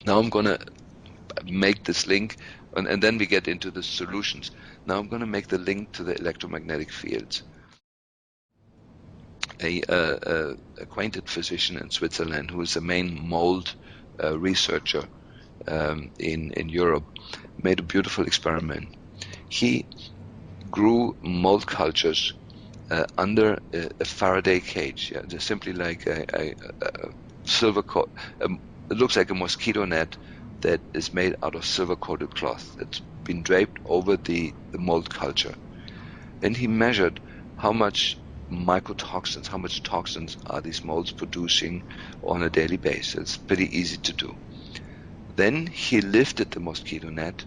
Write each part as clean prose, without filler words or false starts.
Now I'm going to make this link, and then we get into the solutions. Now I'm going to make the link to the electromagnetic fields. A acquainted physician in Switzerland, who is a main mold researcher in Europe, made a beautiful experiment. He grew mold cultures under a Faraday cage. Yeah, they're simply like a silver coat. It looks like a mosquito net that is made out of silver-coated cloth. It's been draped over the mold culture. And he measured how much mycotoxins, how much toxins are these molds producing on a daily basis. It's pretty easy to do. Then he lifted the mosquito net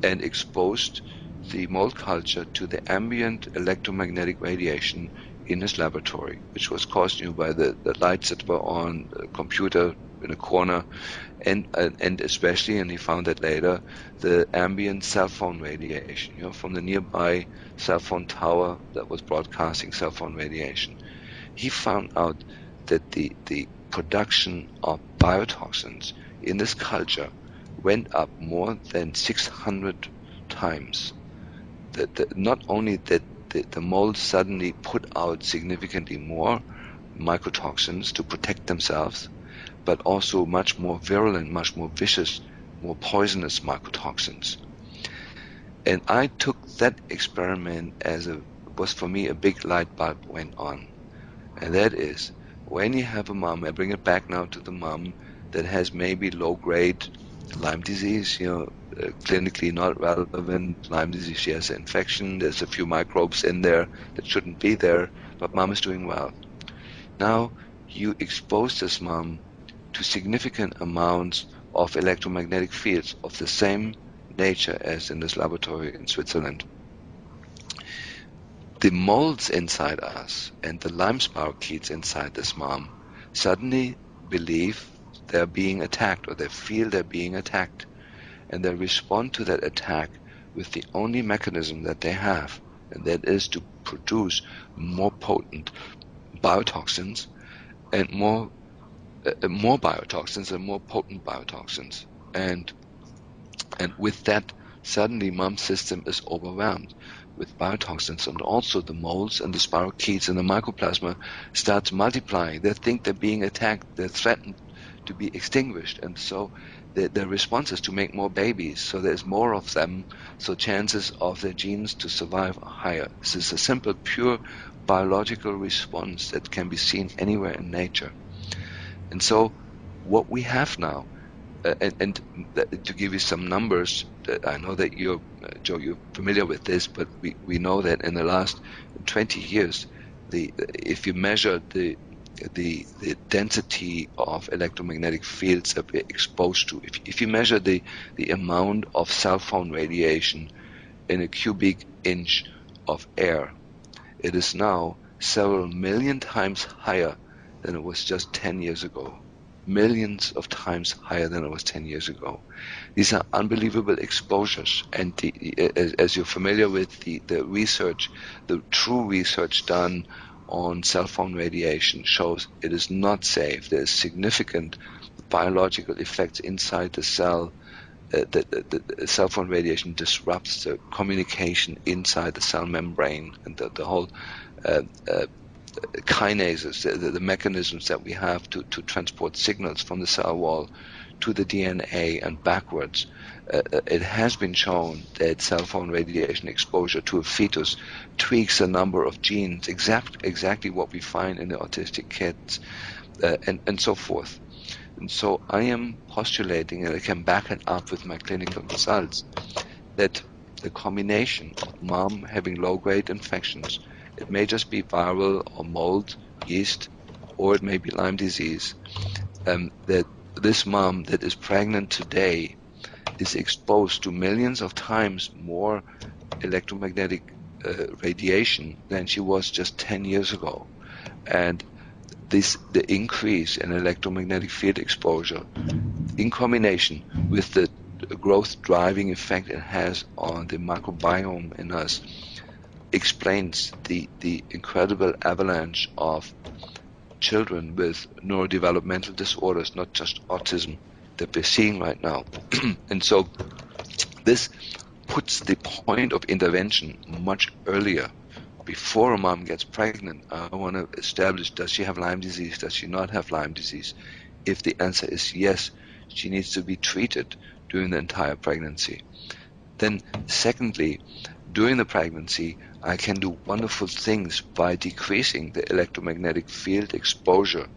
and exposed the mold culture to the ambient electromagnetic radiation in his laboratory, which was caused by the lights that were on the computer in a corner, and especially, and he found that later, the ambient cell phone radiation, from the nearby cell phone tower that was broadcasting cell phone radiation. He found out that the production of biotoxins in this culture went up more than 600 times. Not only that the molds suddenly put out significantly more mycotoxins to protect themselves, but also much more virulent, much more vicious, more poisonous mycotoxins. And I took that experiment was for me a big light bulb went on. And that is, when you have a mom, I bring it back now to the mom that has maybe low-grade Lyme disease, clinically not relevant Lyme disease. She has an infection. There's a few microbes in there that shouldn't be there, but mom is doing well. Now you expose this mom to significant amounts of electromagnetic fields of the same nature as in this laboratory in Switzerland. The molds inside us and the Lyme spirochetes inside this mom suddenly believe they're being attacked, or they feel they're being attacked, and they respond to that attack with the only mechanism that they have, and that is to produce more potent biotoxins and more biotoxins and more potent biotoxins. And with that, suddenly mom's system is overwhelmed with biotoxins, and also the molds and the spirochetes and the mycoplasma start multiplying. They think they're being attacked, they're threatened to be extinguished, and so their response is to make more babies, so there's more of them, so chances of their genes to survive are higher. This is a simple, pure biological response that can be seen anywhere in nature. And so what we have now, and to give you some numbers, I know that Joe, you're familiar with this, but we know that in the last 20 years, if you measure the density of electromagnetic fields that we're exposed to, if you measure the amount of cell phone radiation in a cubic inch of air, it is now several million times higher than it was just 10 years ago. Millions of times higher than it was 10 years ago. These are unbelievable exposures, and as you're familiar with the research, the true research done on cell phone radiation shows it is not safe. There's significant biological effects inside the cell. The cell phone radiation disrupts the communication inside the cell membrane, and the whole kinases, the mechanisms that we have to transport signals from the cell wall to the DNA and backwards. It has been shown that cell phone radiation exposure to a fetus tweaks a number of genes, exactly what we find in the autistic kids, and so forth. And so I am postulating, and I can back it up with my clinical results, that the combination of mom having low-grade infections, it may just be viral or mold, yeast, or it may be Lyme disease, that this mom that is pregnant today is exposed to millions of times more electromagnetic radiation than she was just 10 years ago. And the increase in electromagnetic field exposure in combination with the growth driving effect it has on the microbiome in us explains the incredible avalanche of children with neurodevelopmental disorders, not just autism, that we're seeing right now. And so this puts the point of intervention much earlier. Before a mom gets pregnant, I want to establish, does she have Lyme disease? Does she not have Lyme disease? If the answer is yes, she needs to be treated during the entire pregnancy. Then secondly, during the pregnancy, I can do wonderful things by decreasing the electromagnetic field exposure